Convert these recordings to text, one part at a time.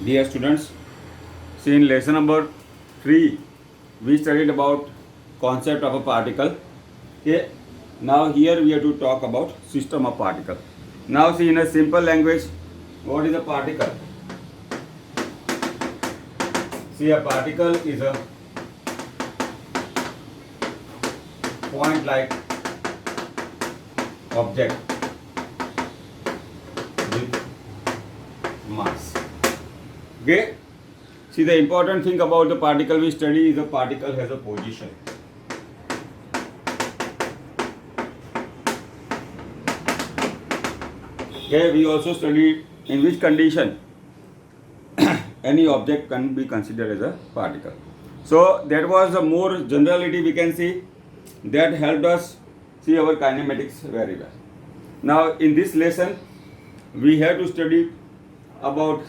Dear students, see in lesson number 3, we studied about concept of a particle. Okay. Now here we have to talk about system of particle. Now see in a simple language, what is a particle? See, a particle is a point-like object with mass. Okay. See, the important thing about the particle we study is the particle has a position. Okay, we also studied in which condition any object can be considered as a particle. So that was the more generality we can see that helped us see our kinematics very well. Now in this lesson we have to study about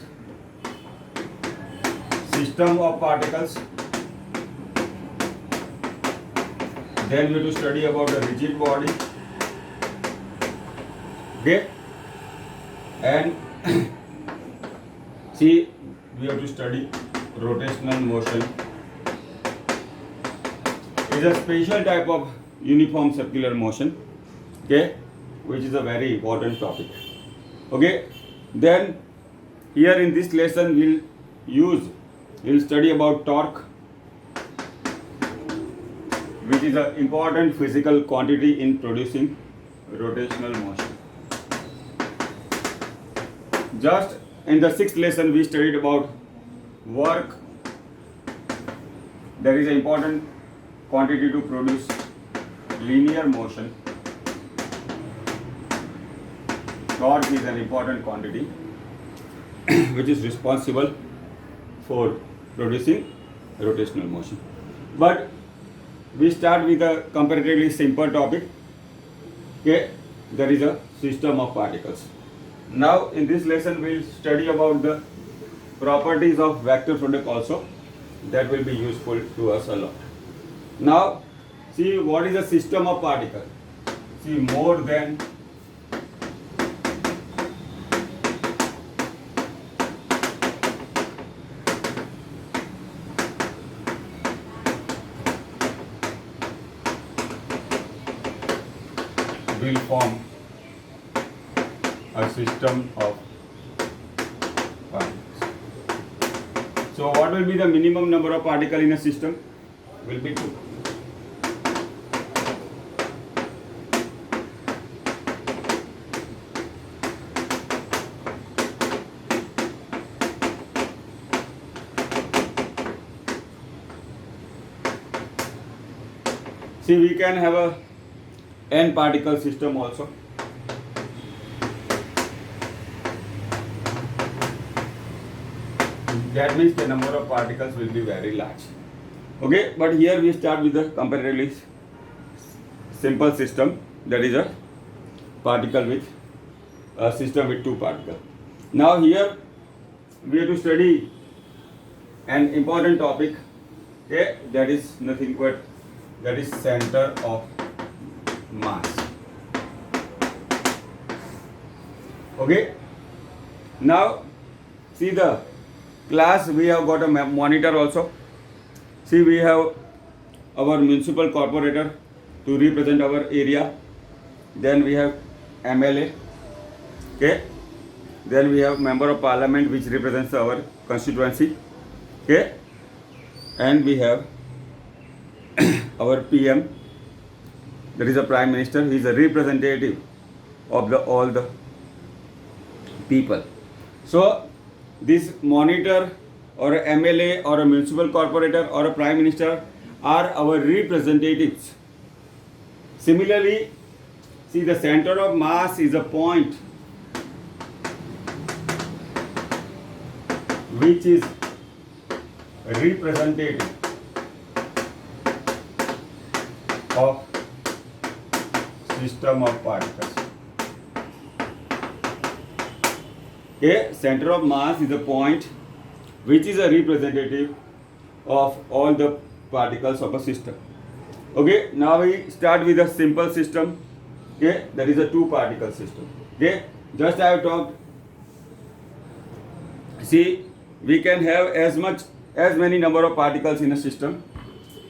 system of particles. Then we have to study about the rigid body. Okay. And see, we have to study rotational motion. It is a special type of uniform circular motion, okay, which is a very important topic. Okay, then here in this lesson we'll study about torque, which is an important physical quantity in producing rotational motion. Just in the 6th lesson we studied about work. There is an important quantity to produce linear motion. Torque is an important quantity which is responsible for producing rotational motion. But we start with a comparatively simple topic. Okay, there is a system of particles. Now in this lesson we will study about the properties of vector product also. That will be useful to us a lot. Now see, what is a system of particle? See, more than will form a system of particles. So what will be the minimum number of particles in a system? Will be 2. See, we can have a n particle system also. That means the number of particles will be very large. Okay, but here we start with the comparatively simple system, that is a particle with a system with 2 particles. Now here we have to study an important topic, okay, that is nothing but that is center of mass. Okay, now see the class, we have got a monitor also. See, we have our municipal corporator to represent our area. Then we have MLA. Okay. Then we have member of parliament which represents our constituency. Okay. And we have our PM. That is a prime minister. He is a representative of all the people. So this monitor or a MLA or a municipal corporator or a prime minister are our representatives. Similarly, see, the center of mass is a point which is representative of system of particles. Okay, center of mass is a point which is a representative of all the particles of a system. Okay, now we start with a simple system. Okay, that is a 2 particle system. Okay, just I have talked. See, we can have as many number of particles in a system,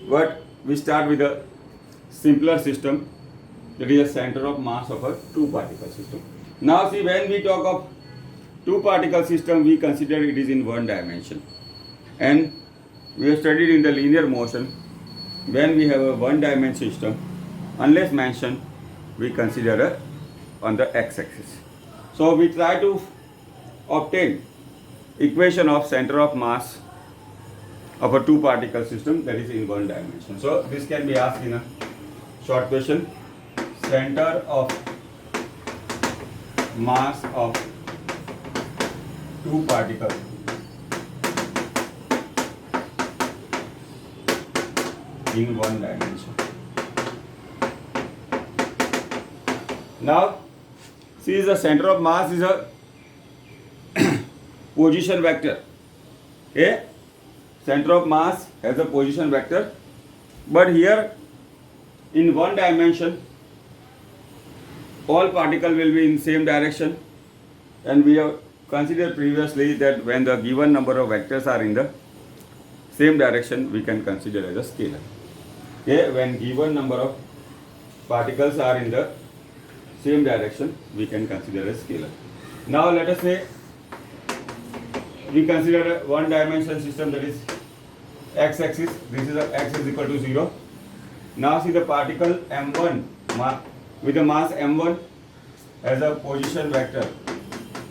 but we start with a simpler system, that is a center of mass of a two particle system. Now see, when we talk of two particle system, we consider it is in one dimension, and we have studied in the linear motion. When we have a one dimension system, unless mentioned, we consider on the x-axis. So we try to obtain equation of center of mass of a two particle system, that is in one dimension. So this can be asked in a short question: center of mass of two particles in one dimension. Now see, the center of mass is a position vector. Okay? Center of mass has a position vector, but here in one dimension all particles will be in same direction, and we have considered previously that when the given number of vectors are in the same direction, we can consider as a scalar. Okay? When given number of particles are in the same direction, we can consider as scalar. Now let us say we consider a one dimension system, that is x-axis. This is a x is equal to 0. Now see, the particle m1 with the mass m1 as a position vector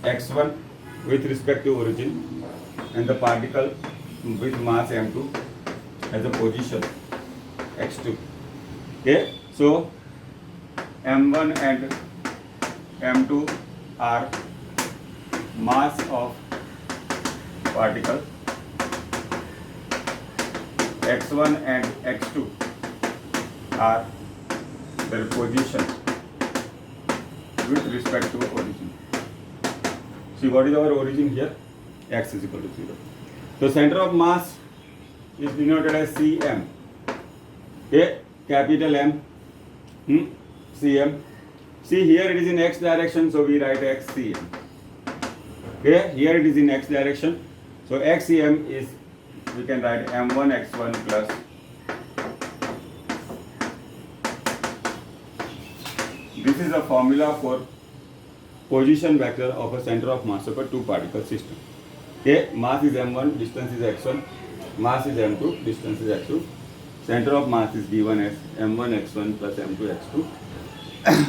x1 with respect to origin, and the particle with mass m2 as a position x2. Okay, so m1 and m2 are mass of particle, x1 and x2 are their position with respect to origin. See, what is our origin here? X is equal to 0. So center of mass is denoted as Cm. Okay, capital M, Cm. See, here it is in x direction, so we write xCm. Okay, here it is in x direction, so xCm is, we can write m1 x1 plus this is a formula for position vector of a center of mass of a two particle system. Okay, mass is m1, distance is x1, mass is m2, distance is x2. Center of mass is given as m1 x1 plus m2 x2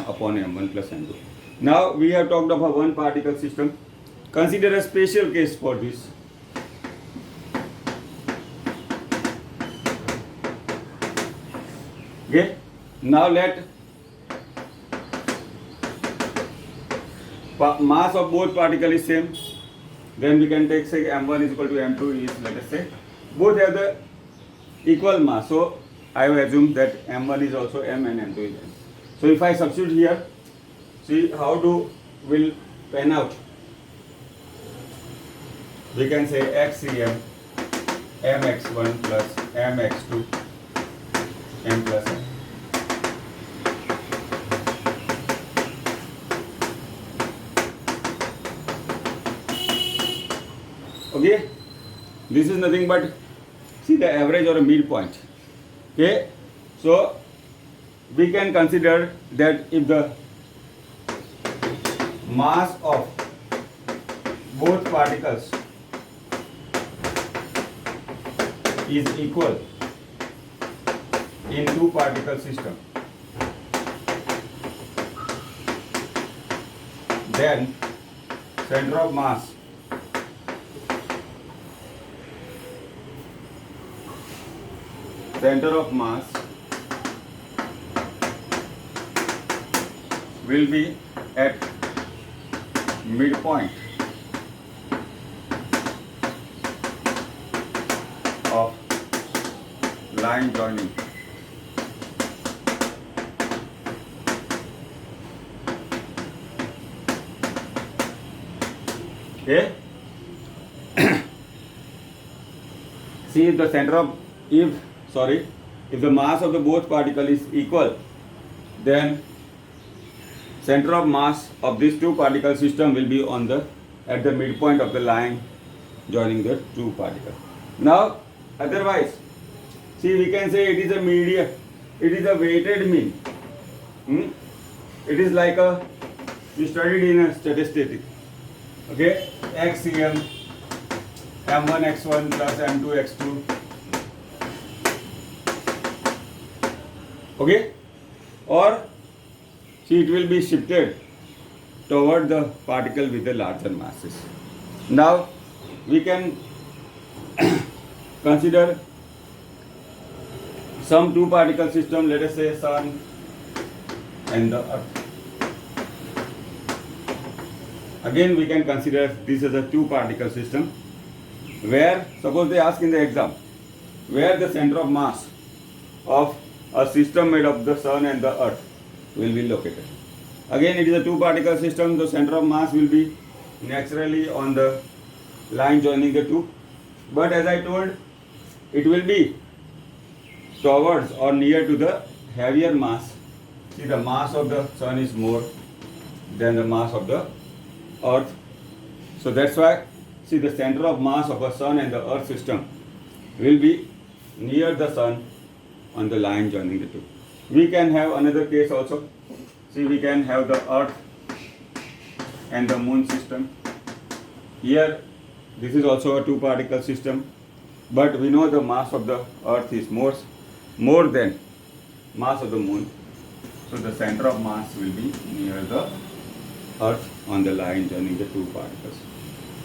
upon m1 plus m2. Now we have talked about one particle system. Consider a special case for this. Okay, now let mass of both particles is same, then we can take, say, m1 is equal to m2 is, let us say, both have the equal mass. So I have assumed that m1 is also m and m2 is m. So if I substitute here, see how do will pan out. We can say xCm mx1 plus mx2 m plus m. Okay, this is nothing but, see, the average or a midpoint. Okay, so we can consider that if the mass of both particles is equal in two particle system, then center of mass will be at midpoint of line joining. Okay. See, if the center of if the mass of the both particle is equal, then center of mass of this two particle system will be on the at the midpoint of the line joining the two particles. Now, otherwise, see, we can say it is a medium, it is a weighted mean. It is like we studied in a statistic. Okay, XCM, M1 X1 plus M2 X2. Okay, or see, it will be shifted toward the particle with the larger masses. Now we can consider some two particle system, let us say Sun and the Earth. Again we can consider this as a two particle system where, suppose they ask in the exam, where the center of mass of a system made of the Sun and the Earth will be located. Again it is a two particle system, the center of mass will be naturally on the line joining the two, but as I told, it will be towards or near to the heavier mass. See, the mass of the Sun is more than the mass of the Earth, so that's why, see, the center of mass of a Sun and the Earth system will be near the Sun on the line joining the two. We can have another case also. See, we can have the Earth and the Moon system. Here, this is also a two particle system, but we know the mass of the Earth is more than mass of the Moon, so the center of mass will be near the Earth on the line joining the two particles.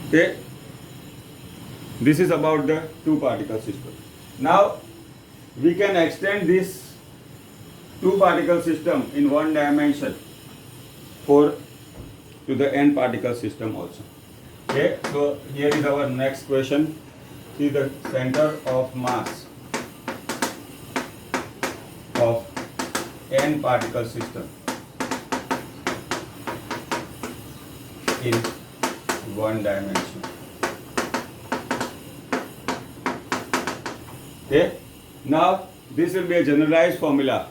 Okay, this is about the two particle system. Now we can extend this two particle system in one dimension to the n particle system also. Okay, so here is our next question. See, the center of mass of n particle system in one dimension. Okay, now this will be a generalized formula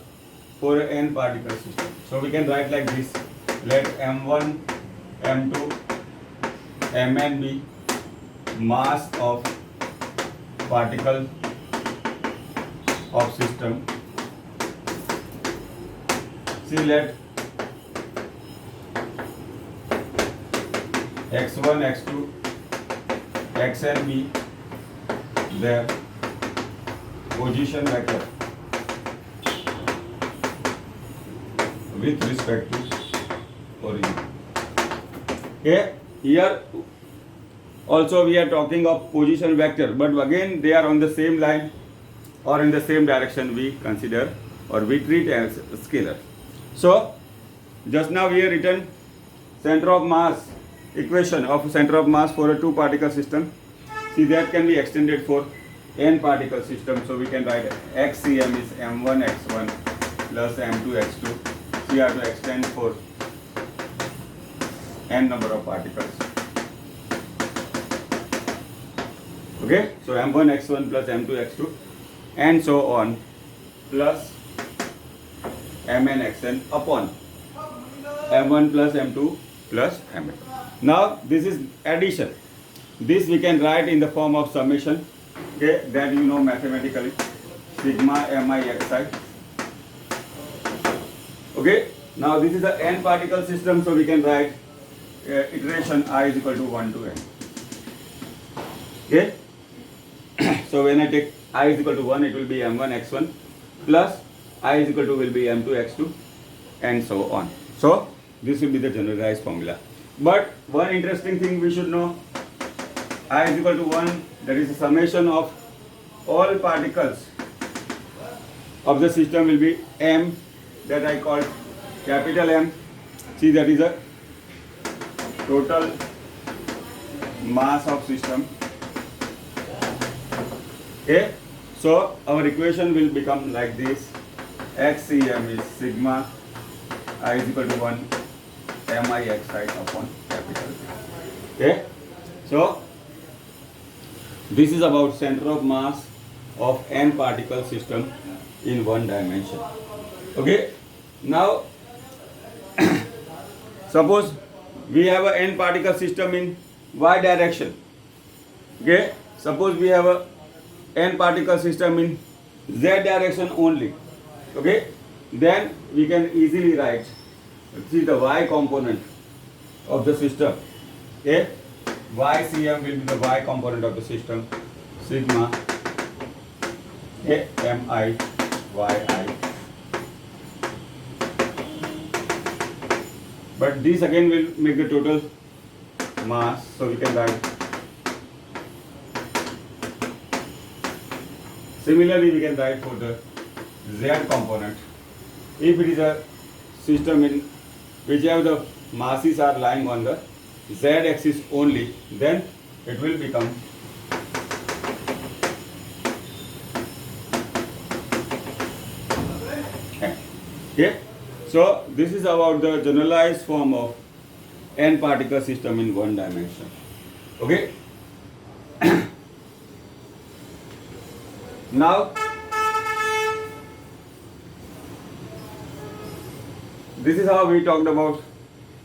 for an n particle system. So we can write like this: let M1, M2, Mn be mass of particle of system. See, let X1, X2, Xn be their position vector with respect to origin. Okay, here also we are talking of position vector, but again they are on the same line or in the same direction, we consider or we treat as scalar. So just now we have written center of mass equation of center of mass for a two particle system. See, that can be extended for n particle system. So we can write XCM is M1 X1 plus M2 X2. We have to extend for n number of particles. Okay, so M1 X1 plus M2 X2 and so on, plus Mn Xn upon M1 plus M2 plus Mn. Now this is addition. This we can write in the form of summation. Okay, that you know mathematically, sigma mi xi. Okay, now this is a n particle system, so we can write iteration I is equal to 1 to n. Okay, so when I take I is equal to 1, it will be M1 X1 plus I is equal to will be M2 X2 and so on. So this will be the generalized formula. But one interesting thing we should know, I is equal to 1, that is a summation of all particles of the system will be M, that I call capital M. See, that is a total mass of system. Okay, so our equation will become like this: XCM is sigma I is equal to 1 MIXI upon capital M. Okay, so this is about center of mass of n particle system in one dimension. Okay, now suppose we have a n particle system in y direction. Okay, suppose we have a n particle system in z direction only. Okay, then we can easily write, see the y component of the system. Okay, ycm will be the y component of the system, sigma a mi yi. But this again will make the total mass, so we can write. Similarly, we can write for the z component. If it is a system in which have the masses are lying on the z axis only, then it will become okay. So this is about the generalized form of n particle system in one dimension. Okay. Now this is how we talked about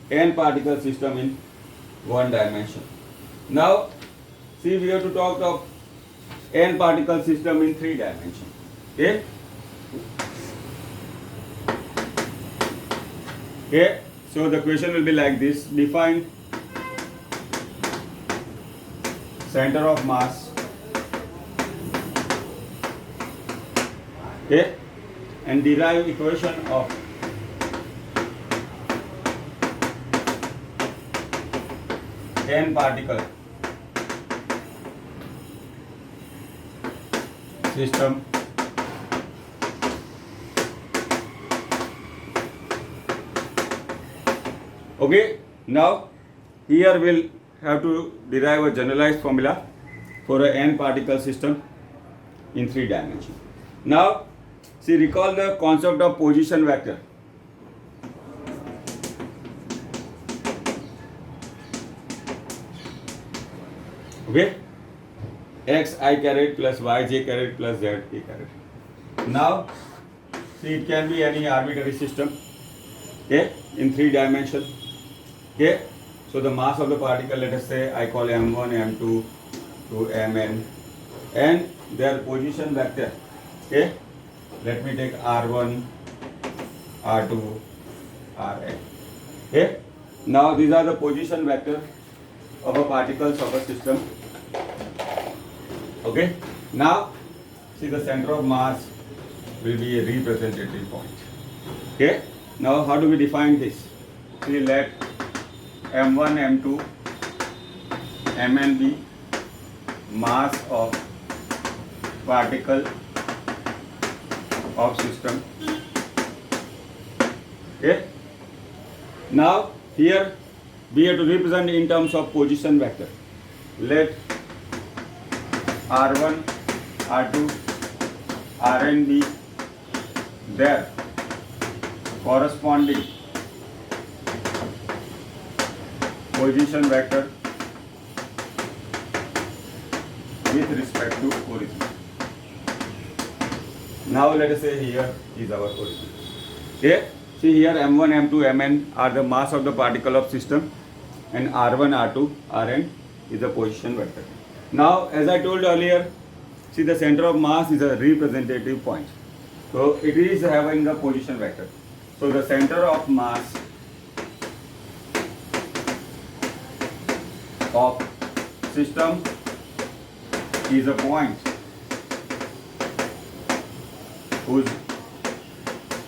n particle system in one dimension. Now see, we have to talk of n particle system in three dimensions. Okay. Okay, so the question will be like this: define center of mass, okay, and derive equation of n particle system Okay, now here we'll have to derive a generalized formula for a n particle system in three dimensions. Now, see, recall the concept of position vector. Okay, x I caret plus y j caret plus z k caret. Now, see, it can be any arbitrary system, okay, in three dimensions. Okay, so the mass of the particle, let us say I call m1, m2 to mn, and their position vector. Okay, let me take r1, r2, rn. Okay, now these are the position vector of a particles of a system. Okay, now see, the center of mass will be a representative point. Okay, now how do we define this? See, let m1, m2, mn be mass of particle of system. Okay, now here we have to represent in terms of position vector. Let r1, r2, rn be their corresponding position vector with respect to origin. Now let us say here is our origin. Okay, see here m1, m2, mn are the mass of the particle of system, and r1, r2, rn is the position vector. Now, as I told earlier, see, the center of mass is a representative point, so it is having the position vector. So the center of mass of system is a point whose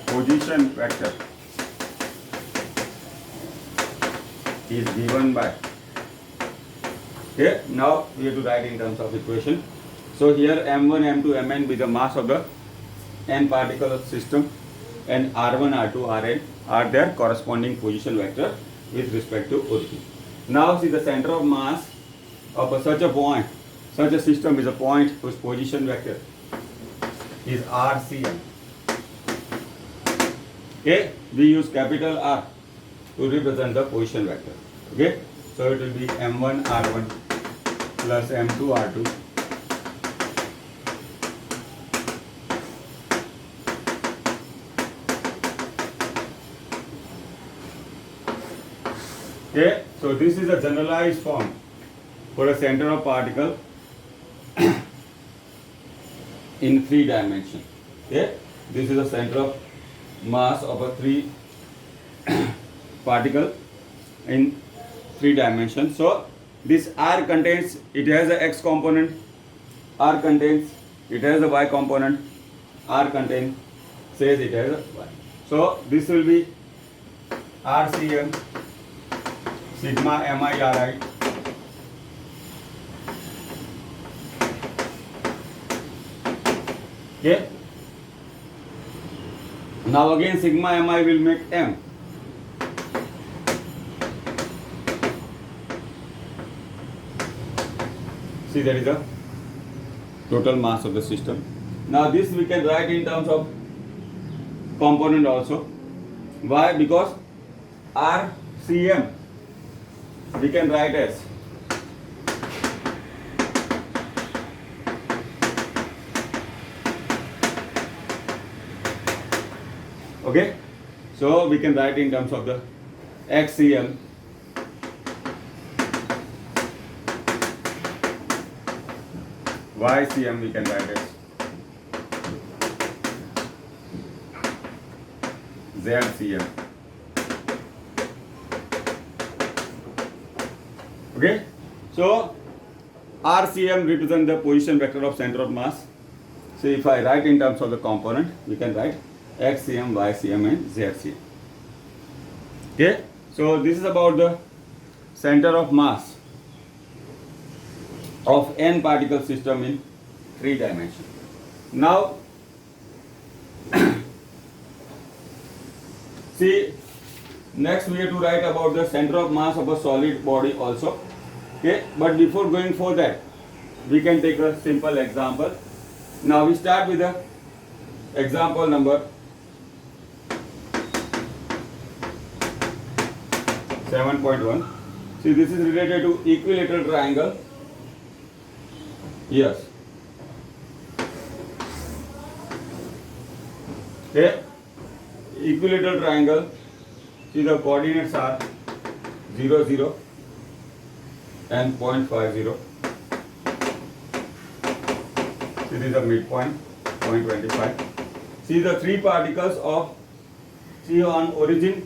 position vector is given by. Okay, now we have to write in terms of equation. So here m1, m2, mn be the mass of the n particle system, and r1, r2, rn are their corresponding position vector with respect to origin. Now see, the center of mass of such a point, such a system is a point whose position vector is RCM. Okay, we use capital R to represent the position vector. Okay, so it will be m1 r1 plus m2 r2 Okay, so this is a generalized form for a center of particle in 3 dimension. Okay, this is the center of mass of a 3 particle in 3 dimensions. So this R contains, it has a x component, R contains, it has a y component, R contains, says it has a y. So this will be RCM sigma MIRI. Okay. Now again sigma Mi will make M. See, that is the total mass of the system. Now this we can write in terms of component also. Why? Because RCM we can write as okay. So we can write in terms of the XCM YCM we can write as ZCM. Okay, so RCM represents the position vector of center of mass. So if I write in terms of the component, we can write XCM, YCM and ZCM. Okay, so this is about the center of mass of n particle system in 3 dimensions. Now see, next we have to write about the center of mass of a solid body also. Okay, but before going for that, we can take a simple example. Now we start with the example number 7.1. See, this is related to equilateral triangle. Yes. Okay. Equilateral triangle. See, the coordinates are 0, 0 and 0.50. See, this is the midpoint, 0.25. See the 3 particles of, see on origin,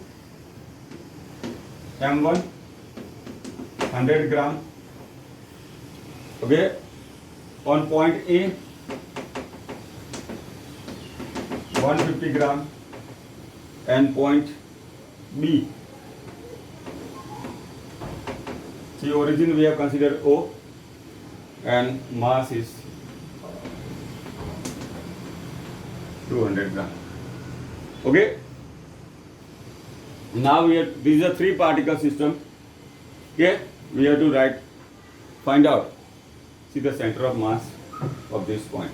M1, 100 gram. Okay. On point A, 150 gram, and point B. See, origin we have considered O, and mass is 200 gram. Okay. Now we have, this is a 3 particle system. Okay, we have to find out. See the center of mass of this point.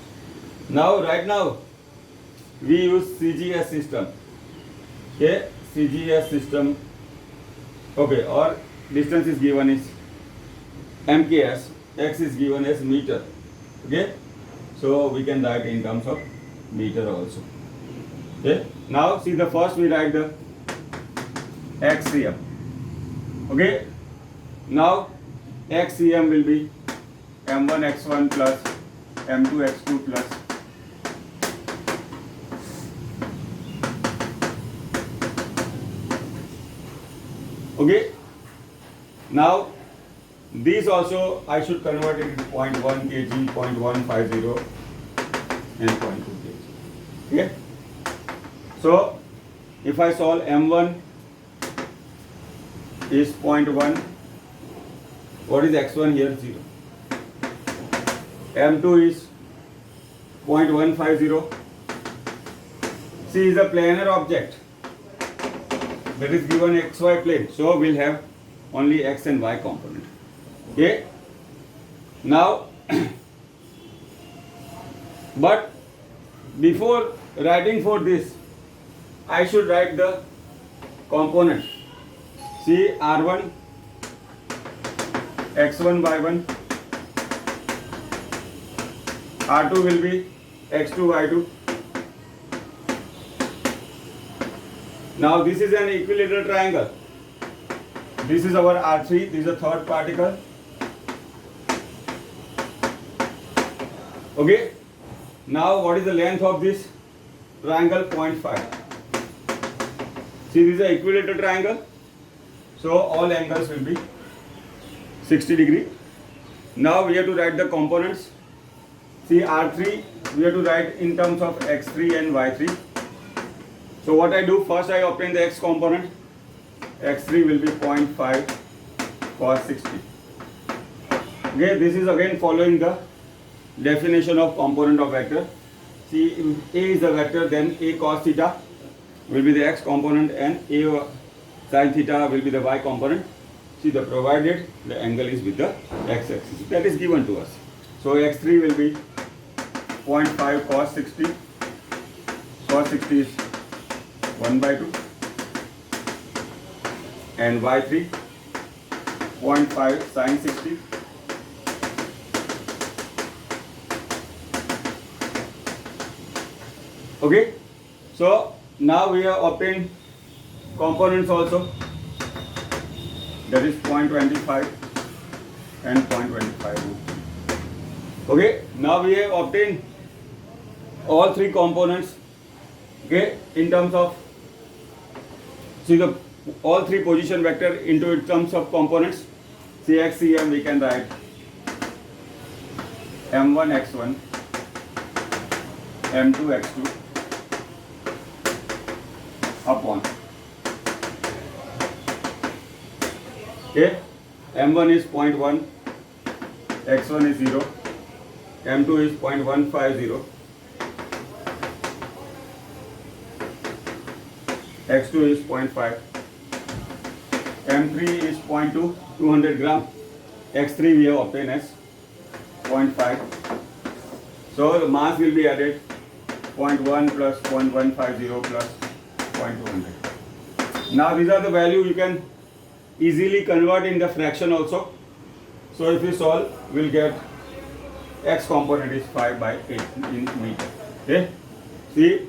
Now, right now, we use CGS system. Okay, CGS system. Okay, or distance is given is MKS, X is given as meter. Okay, so we can write in terms of meter also. Okay, now see the first we write the XCM. Okay, now XCM will be M1 x1 plus M2 x2 plus okay. Now these also I should convert it into 0.1 kg, 0.150 and 0.2 kg. Okay. So if I solve M1 is 0.1, what is x1 here? 0. M2 is 0.150. C is a planar object that is given xy plane, so we'll have only x and y component. Okay. Now, but before writing for this, I should write the component. See, R1, x1, y1. R2 will be x2, y2. Now this is an equilateral triangle. This is our R3, this is the third particle. Okay. Now what is the length of this triangle? 0.5. See, this is an equilateral triangle, so all angles will be 60 degree. Now we have to write the components. See, R3 we have to write in terms of x3 and y3. So what I do, first I obtain the x component. x3 will be 0.5 cos 60. Okay, this is again following the definition of component of vector. See, if A is the vector, then A cos theta will be the x component and A sin theta will be the y component. See, the provided the angle is with the x axis. That is given to us. So x3 will be 0.5 cos 60. Cos 60 is 1/2. And y3 0.5 sin 60. Okay, so now we have obtained components also, that is 0.25 and 0.25. Okay, now we have obtained all three components. Okay, in terms of, see, the all three position vector into in terms of components. Cx Cm we can write m1 x1, m2 x2 upon, okay, m1 is 0.1, x1 is 0, m2 is 0.150, x2 is 0.5, m3 is 0.2, 200 gram, x3 we have obtained as 0.5. So the mass will be added 0.1 plus 0.150 plus 0.200. Now these are the value you can easily convert in the fraction also. So if you solve, we'll get x component is 5/8 in meter. Okay. See,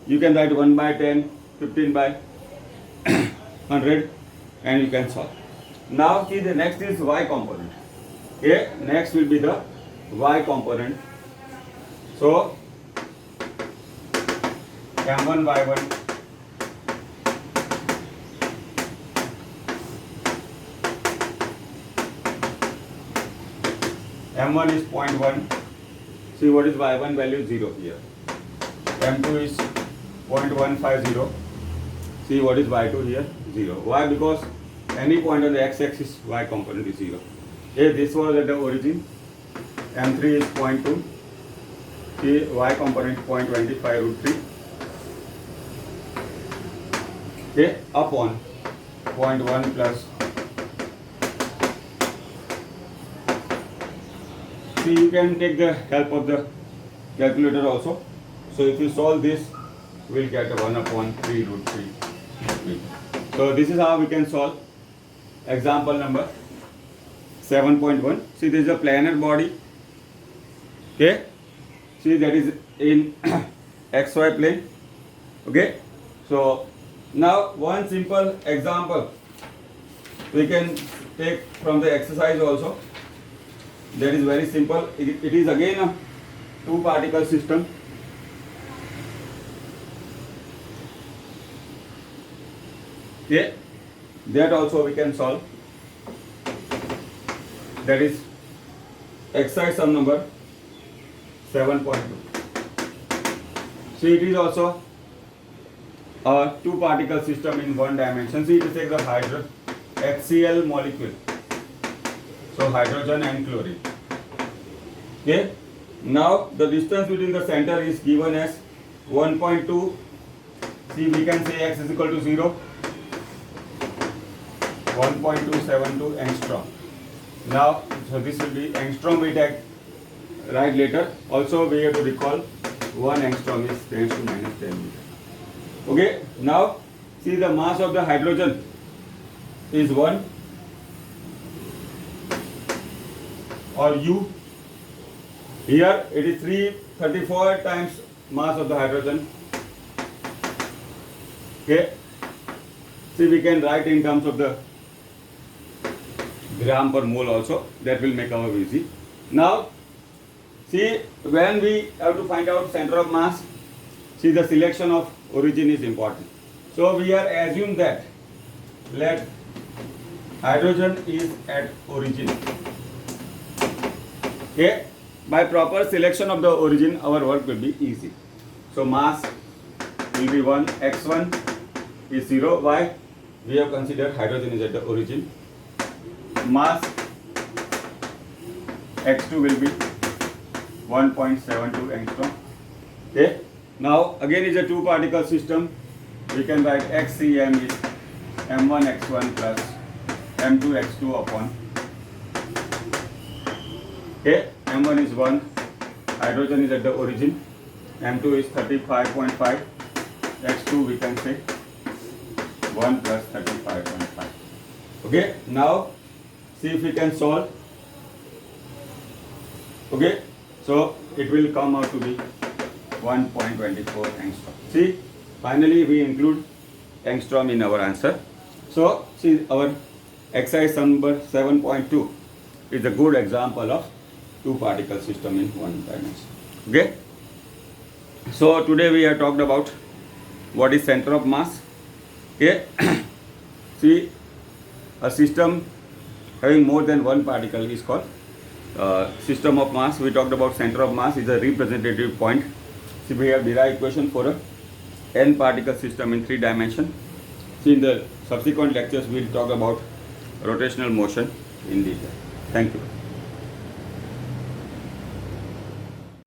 you can write 1/10, 15/100, and you can solve. Now see, the next is y component. Okay. Next will be the y component. So m1 y1 m1 is 0.1. See, what is y1 value? 0 here. m2 is 0.150. See, what is y2 here? 0. Why? Because any point on the x-axis y component is 0. Okay, this was at the origin. m3 is 0.2. See, y component 0.25 root 3. Okay, upon 0.1 plus. See, you can take the help of the calculator also. So if you solve this, we'll get a 1/3 root 3. So this is how we can solve example number 7.1. See, this is a planar body. Okay. See, that is in XY plane. Okay. So now one simple example we can take from the exercise also. That is very simple. It is again a two particle system. Okay. That also we can solve. That is exercise sum number 7.2. See, it is also a two particle system in one dimension. See, it takes the HCl molecule. So hydrogen and chlorine. Okay. Now the distance between the center is given as 1.2. See, we can say x is equal to 0. 1.272 angstrom. Now, so this will be angstrom we take right later. Also, we have to recall 1 angstrom is 10 to minus 10 meter. Okay. Now, see, the mass of the hydrogen is 1 or U. Here it is 334 times mass of the hydrogen. Okay. See, we can write in terms of the gram per mole also. That will make our easy. Now, See, when we have to find out center of mass, see the selection of origin is important. So we are assume that let hydrogen is at origin. Okay, by proper selection of the origin, our work will be easy. So mass will be 1, x1 is 0. Why? We have considered hydrogen is at the origin. Mass x2 will be 1.72 angstrom. Okay. Now again is a two particle system. We can write xcm is m1 x1 plus m2 x2 upon. Okay. m1 is 1. Hydrogen is at the origin. m2 is 35.5. x2 we can say 1 plus 35.5. Okay. Now see if we can solve. Okay. So it will come out to be 1.24 angstrom. See, finally we include angstrom in our answer. So see, our exercise number 7.2 is a good example of two particle system in one dimension. Okay. So today we have talked about what is center of mass. Okay. See, a system having more than one particle is called system of mass. We talked about center of mass is a representative point. See, we have derived equation for a n particle system in 3 dimension. See, in the subsequent lectures we will talk about rotational motion in detail. Thank you.